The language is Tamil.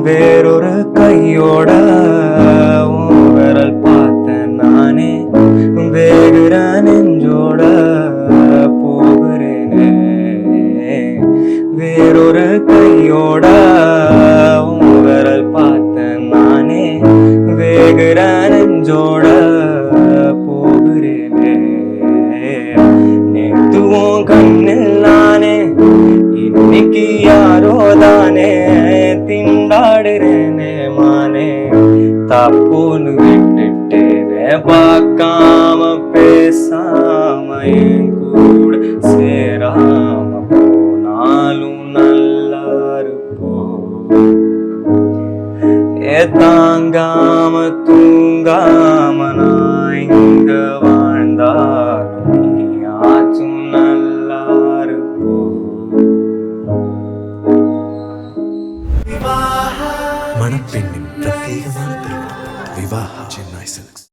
வேறொரு கையோட உன் விரல் பார்த்தேன் நானே வேகுற நெஞ்சோட போகிறேனே. வேறொரு கையோட உன் விரல் பார்த்தேன் நானே வேகுற நெஞ்சோட போகிறேனே. நேத்து உன் கண்ணில் நானே இன்னைக்கு யாரோ தானே திண்டாடுறேனே மானே. தப்புன்னு விட்டுட்டேனே பார்க்காம பேசாம என் கூட சேராம போனாலும் நல்லா இருப்போம். தாங்காம தூங்காம நான் இங்க வாழ்ந்தாலும் நீ ஆச்சும் நல்லா இருப்போம். மணப்பெண்ணின் பிரத்யேகமான திருமணம் விவாஹா சென்னை சில்க்ஸ்.